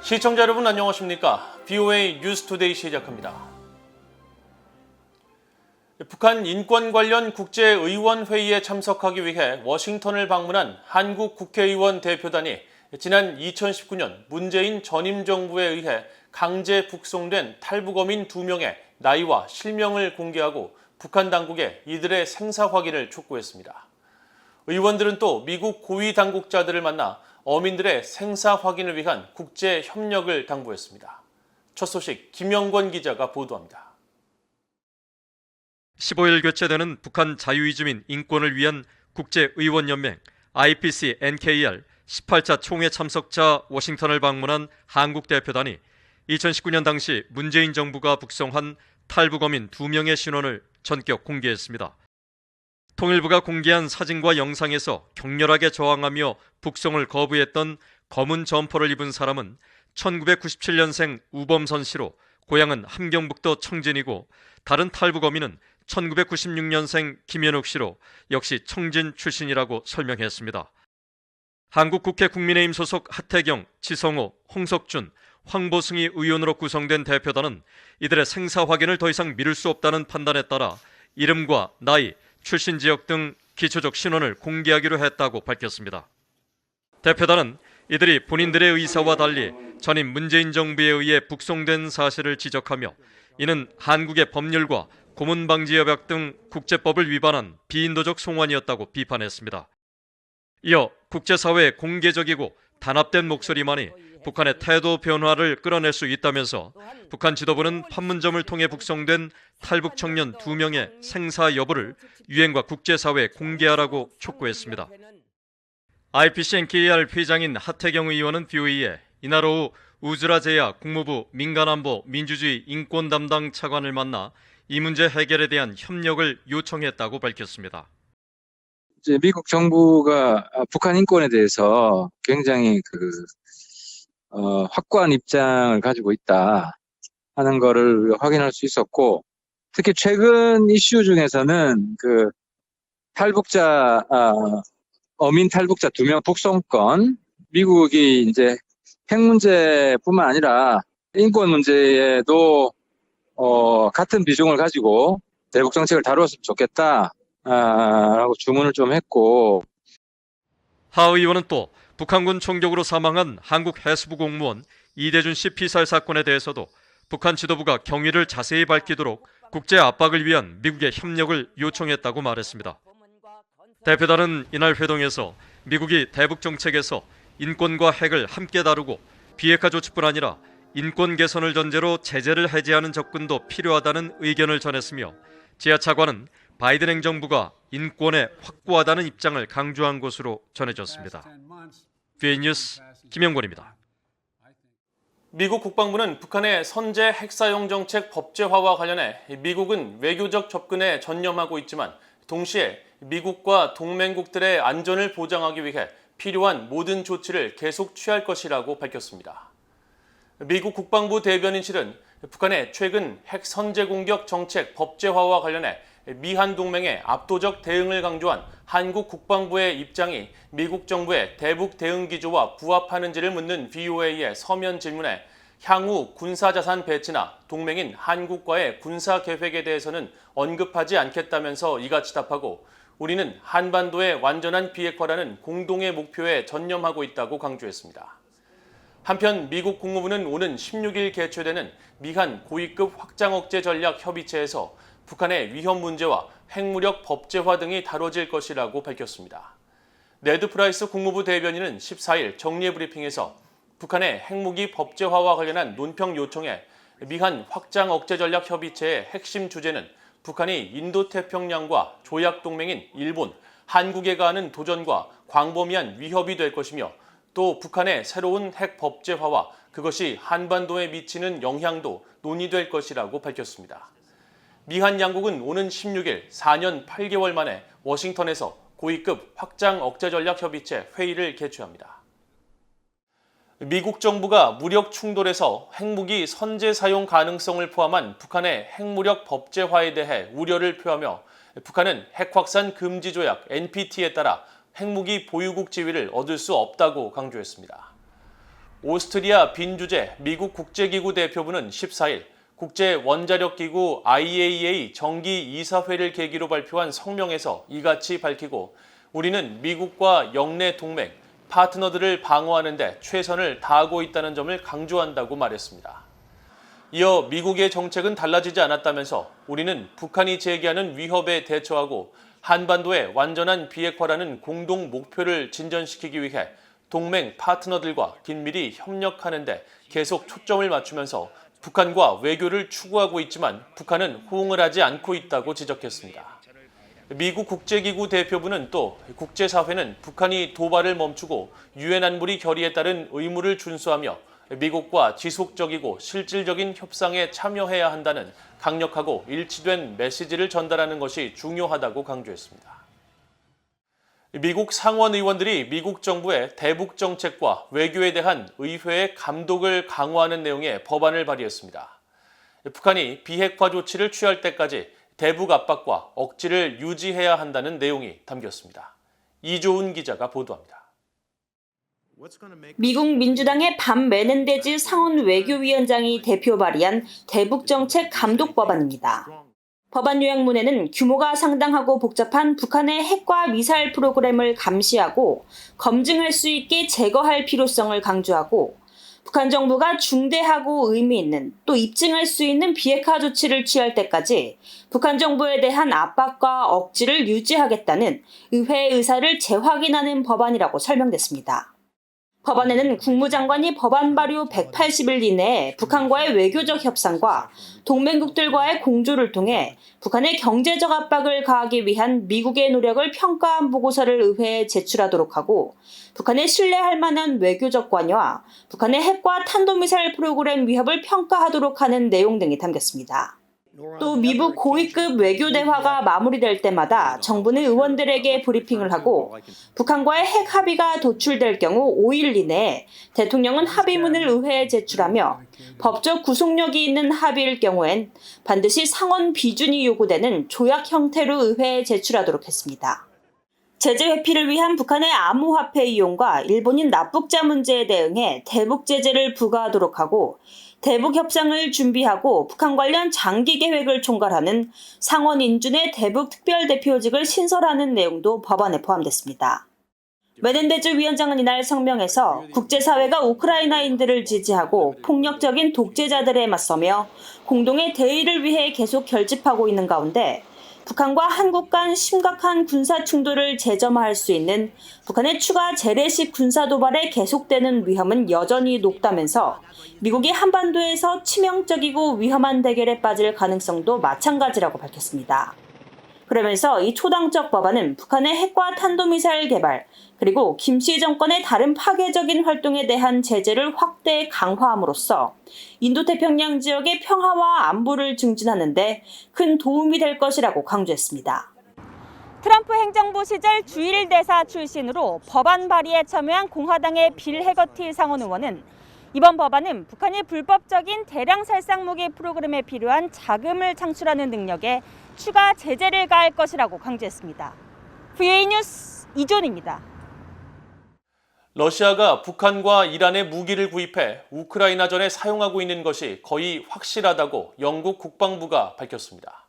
시청자 여러분 안녕하십니까? BOA 뉴스투데이 시작합니다. 북한 인권 관련 국제의원회의에 참석하기 위해 워싱턴을 방문한 한국 국회의원 대표단이 지난 2019년 문재인 전임 정부에 의해 강제 북송된 탈북어민 2명의 나이와 실명을 공개하고 북한 당국에 이들의 생사 확인을 촉구했습니다. 의원들은 또 미국 고위 당국자들을 만나 어민들의 생사 확인을 위한 국제 협력을 당부했습니다. 첫 소식 김영권 기자가 보도합니다. 15일 개최되는 북한 자유이주민 인권을 위한 국제의원연맹 IPC-NKR 18차 총회 참석자 워싱턴을 방문한 한국 대표단이 2019년 당시 문재인 정부가 북송한 탈북어민 2명의 신원을 전격 공개했습니다. 통일부가 공개한 사진과 영상에서 격렬하게 저항하며 북송을 거부했던 검은 점퍼를 입은 사람은 1997년생 우범선 씨로 고향은 함경북도 청진이고 다른 탈북어민은 1996년생 김현욱 씨로 역시 청진 출신이라고 설명했습니다. 한국 국회 국민의힘 소속 하태경, 지성호, 홍석준, 황보승희 의원으로 구성된 대표단은 이들의 생사 확인을 더 이상 미룰 수 없다는 판단에 따라 이름과 나이, 출신 지역 등 기초적 신원을 공개하기로 했다고 밝혔습니다. 대표단은 이들이 본인들의 의사와 달리 전임 문재인 정부에 의해 북송된 사실을 지적하며 이는 한국의 법률과 고문방지협약 등 국제법을 위반한 비인도적 송환이었다고 비판했습니다. 이어 국제사회의 공개적이고 단합된 목소리만이 북한의 태도 변화를 끌어낼 수 있다면서 북한 지도부는 판문점을 통해 북송된 탈북 청년 2명의 생사 여부를 유엔과 국제사회에 공개하라고 촉구했습니다. IPC-NKR 회장인 하태경 의원은 BOA에 이날 오후 우즈라 제야 국무부 민간안보 민주주의 인권 담당 차관을 만나 이 문제 해결에 대한 협력을 요청했다고 밝혔습니다. 이제 미국 정부가 북한 인권에 대해서 굉장히 확고한 입장을 가지고 있다 하는 거를 확인할 수 있었고, 특히 최근 이슈 중에서는 어민 탈북자 2명 북송건, 미국이 이제 핵 문제뿐만 아니라 인권 문제에도 같은 비중을 가지고 대북 정책을 다루었으면 좋겠다 라고 주문을 좀 했고, 하 의원은 또 북한군 총격으로 사망한 한국 해수부 공무원 이대준 씨 피살 사건에 대해서도 북한 지도부가 경위를 자세히 밝히도록 국제 압박을 위한 미국의 협력을 요청했다고 말했습니다. 대표단은 이날 회동에서 미국이 대북 정책에서 인권과 핵을 함께 다루고 비핵화 조치뿐 아니라 인권 개선을 전제로 제재를 해제하는 접근도 필요하다는 의견을 전했으며 지하 차관은 바이든 행정부가 인권에 확고하다는 입장을 강조한 것으로 전해졌습니다. BOA 뉴스 김영권입니다. 미국 국방부는 북한의 선제 핵사용 정책 법제화와 관련해 미국은 외교적 접근에 전념하고 있지만 동시에 미국과 동맹국들의 안전을 보장하기 위해 필요한 모든 조치를 계속 취할 것이라고 밝혔습니다. 미국 국방부 대변인실은 북한의 최근 핵 선제 공격 정책 법제화와 관련해 미한 동맹의 압도적 대응을 강조한 한국 국방부의 입장이 미국 정부의 대북 대응 기조와 부합하는지를 묻는 BOA의 서면 질문에 향후 군사자산 배치나 동맹인 한국과의 군사 계획에 대해서는 언급하지 않겠다면서 이같이 답하고 우리는 한반도의 완전한 비핵화라는 공동의 목표에 전념하고 있다고 강조했습니다. 한편 미국 국무부는 오는 16일 개최되는 미한 고위급 확장 억제 전략 협의체에서 북한의 위협 문제와 핵무력 법제화 등이 다뤄질 것이라고 밝혔습니다. 네드 프라이스 국무부 대변인은 14일 정례 브리핑에서 북한의 핵무기 법제화와 관련한 논평 요청에 미한 확장 억제 전략 협의체의 핵심 주제는 북한이 인도태평양과 조약 동맹인 일본, 한국에 가하는 도전과 광범위한 위협이 될 것이며 또 북한의 새로운 핵 법제화와 그것이 한반도에 미치는 영향도 논의될 것이라고 밝혔습니다. 미한 양국은 오는 16일 4년 8개월 만에 워싱턴에서 고위급 확장 억제 전략 협의체 회의를 개최합니다. 미국 정부가 무력 충돌에서 핵무기 선제 사용 가능성을 포함한 북한의 핵무력 법제화에 대해 우려를 표하며 북한은 핵확산 금지 조약 NPT에 따라 핵무기 보유국 지위를 얻을 수 없다고 강조했습니다. 오스트리아 빈 주재 미국 국제기구 대표부는 14일 국제원자력기구 IAEA 정기 이사회를 계기로 발표한 성명에서 이같이 밝히고 우리는 미국과 영내 동맹, 파트너들을 방어하는 데 최선을 다하고 있다는 점을 강조한다고 말했습니다. 이어 미국의 정책은 달라지지 않았다면서 우리는 북한이 제기하는 위협에 대처하고 한반도의 완전한 비핵화라는 공동 목표를 진전시키기 위해 동맹 파트너들과 긴밀히 협력하는 데 계속 초점을 맞추면서 북한과 외교를 추구하고 있지만 북한은 호응을 하지 않고 있다고 지적했습니다. 미국 국제기구 대표부는 또 국제사회는 북한이 도발을 멈추고 유엔 안보리 결의에 따른 의무를 준수하며 미국과 지속적이고 실질적인 협상에 참여해야 한다는 강력하고 일치된 메시지를 전달하는 것이 중요하다고 강조했습니다. 미국 상원 의원들이 미국 정부의 대북 정책과 외교에 대한 의회의 감독을 강화하는 내용의 법안을 발의했습니다. 북한이 비핵화 조치를 취할 때까지 대북 압박과 억지를 유지해야 한다는 내용이 담겼습니다. 이조은 기자가 보도합니다. 미국 민주당의 밤 메넨데즈 상원 외교위원장이 대표 발의한 대북정책 감독 법안입니다. 법안 요약문에는 규모가 상당하고 복잡한 북한의 핵과 미사일 프로그램을 감시하고 검증할 수 있게 제거할 필요성을 강조하고 북한 정부가 중대하고 의미 있는 또 입증할 수 있는 비핵화 조치를 취할 때까지 북한 정부에 대한 압박과 억지를 유지하겠다는 의회의 의사를 재확인하는 법안이라고 설명됐습니다. 법안에는 국무장관이 법안 발의 180일 이내에 북한과의 외교적 협상과 동맹국들과의 공조를 통해 북한의 경제적 압박을 가하기 위한 미국의 노력을 평가한 보고서를 의회에 제출하도록 하고 북한의 신뢰할 만한 외교적 관여와 북한의 핵과 탄도미사일 프로그램 위협을 평가하도록 하는 내용 등이 담겼습니다. 또 미국 고위급 외교 대화가 마무리될 때마다 정부는 의원들에게 브리핑을 하고 북한과의 핵 합의가 도출될 경우 5일 이내에 대통령은 합의문을 의회에 제출하며 법적 구속력이 있는 합의일 경우엔 반드시 상원 비준이 요구되는 조약 형태로 의회에 제출하도록 했습니다. 제재 회피를 위한 북한의 암호화폐 이용과 일본인 납북자 문제에 대응해 대북 제재를 부과하도록 하고 대북 협상을 준비하고 북한 관련 장기 계획을 총괄하는 상원 인준의 대북 특별대표직을 신설하는 내용도 법안에 포함됐습니다. 메넨데즈 위원장은 이날 성명에서 국제사회가 우크라이나인들을 지지하고 폭력적인 독재자들에 맞서며 공동의 대의를 위해 계속 결집하고 있는 가운데 북한과 한국 간 심각한 군사 충돌을 재점화할 수 있는 북한의 추가 재래식 군사 도발에 계속되는 위험은 여전히 높다면서 미국이 한반도에서 치명적이고 위험한 대결에 빠질 가능성도 마찬가지라고 밝혔습니다. 그러면서 이 초당적 법안은 북한의 핵과 탄도미사일 개발, 그리고 김씨 정권의 다른 파괴적인 활동에 대한 제재를 확대 강화함으로써 인도태평양 지역의 평화와 안보를 증진하는 데 큰 도움이 될 것이라고 강조했습니다. 트럼프 행정부 시절 주일 대사 출신으로 법안 발의에 참여한 공화당의 빌 해거티 상원 의원은 이번 법안은 북한이 불법적인 대량 살상 무기 프로그램에 필요한 자금을 창출하는 능력에 추가 제재를 가할 것이라고 강조했습니다. VA 뉴스 이존입니다. 러시아가 북한과 이란의 무기를 구입해 우크라이나전에 사용하고 있는 것이 거의 확실하다고 영국 국방부가 밝혔습니다.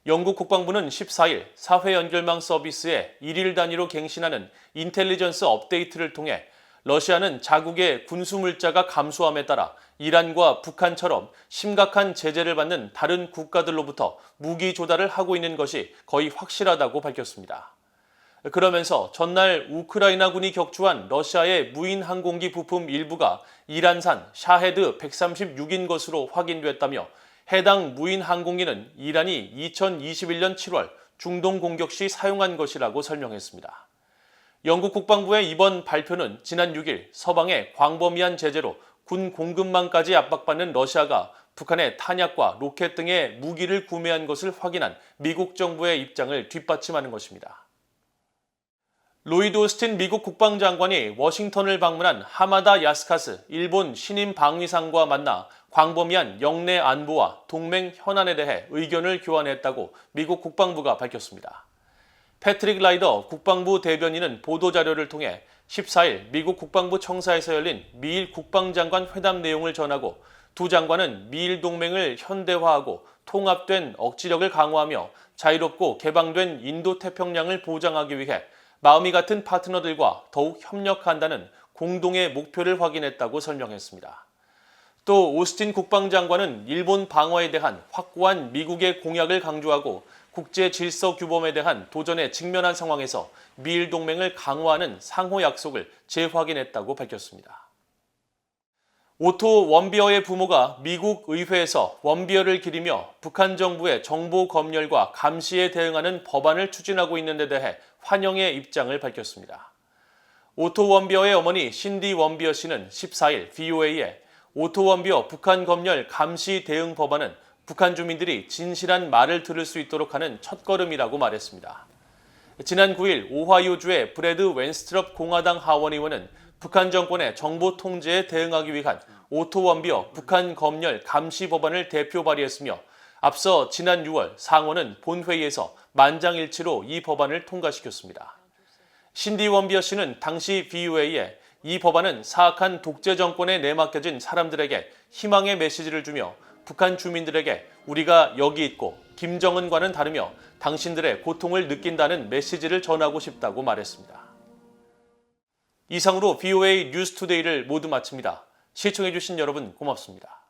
영국 국방부는 14일 사회 연결망 서비스에 일일 단위로 갱신하는 인텔리전스 업데이트를 통해 러시아는 자국의 군수 물자가 감소함에 따라 이란과 북한처럼 심각한 제재를 받는 다른 국가들로부터 무기 조달을 하고 있는 것이 거의 확실하다고 밝혔습니다. 그러면서 전날 우크라이나군이 격추한 러시아의 무인 항공기 부품 일부가 이란산 샤헤드 136인 것으로 확인됐다며 해당 무인 항공기는 이란이 2021년 7월 중동 공격 시 사용한 것이라고 설명했습니다. 영국 국방부의 이번 발표는 지난 6일 서방의 광범위한 제재로 군 공급망까지 압박받는 러시아가 북한의 탄약과 로켓 등의 무기를 구매한 것을 확인한 미국 정부의 입장을 뒷받침하는 것입니다. 로이드 오스틴 미국 국방장관이 워싱턴을 방문한 하마다 야스카스 일본 신임 방위상과 만나 광범위한 영내 안보와 동맹 현안에 대해 의견을 교환했다고 미국 국방부가 밝혔습니다. 패트릭 라이더 국방부 대변인은 보도자료를 통해 14일 미국 국방부 청사에서 열린 미일 국방장관 회담 내용을 전하고 두 장관은 미일 동맹을 현대화하고 통합된 억지력을 강화하며 자유롭고 개방된 인도태평양을 보장하기 위해 마음이 같은 파트너들과 더욱 협력한다는 공동의 목표를 확인했다고 설명했습니다. 또 오스틴 국방장관은 일본 방어에 대한 확고한 미국의 공약을 강조하고 국제 질서 규범에 대한 도전에 직면한 상황에서 미일 동맹을 강화하는 상호 약속을 재확인했다고 밝혔습니다. 오토 원비어의 부모가 미국 의회에서 원비어를 기리며 북한 정부의 정보 검열과 감시에 대응하는 법안을 추진하고 있는 데 대해 환영의 입장을 밝혔습니다. 오토 원비어의 어머니 신디 원비어 씨는 14일 VOA에 오토 원비어 북한 검열 감시 대응 법안은 북한 주민들이 진실한 말을 들을 수 있도록 하는 첫걸음이라고 말했습니다. 지난 9일 오하이오주의 브래드 웬스트럽 공화당 하원 의원은 북한 정권의 정보 통제에 대응하기 위한 오토 원비어 북한 검열 감시 법안을 대표 발의했으며 앞서 지난 6월 상원은 본회의에서 만장일치로 이 법안을 통과시켰습니다. 신디 원비어 씨는 당시 VOA에 이 법안은 사악한 독재 정권에 내맡겨진 사람들에게 희망의 메시지를 주며 북한 주민들에게 우리가 여기 있고 김정은과는 다르며 당신들의 고통을 느낀다는 메시지를 전하고 싶다고 말했습니다. 이상으로 VOA 뉴스투데이를 모두 마칩니다. 시청해주신 여러분 고맙습니다.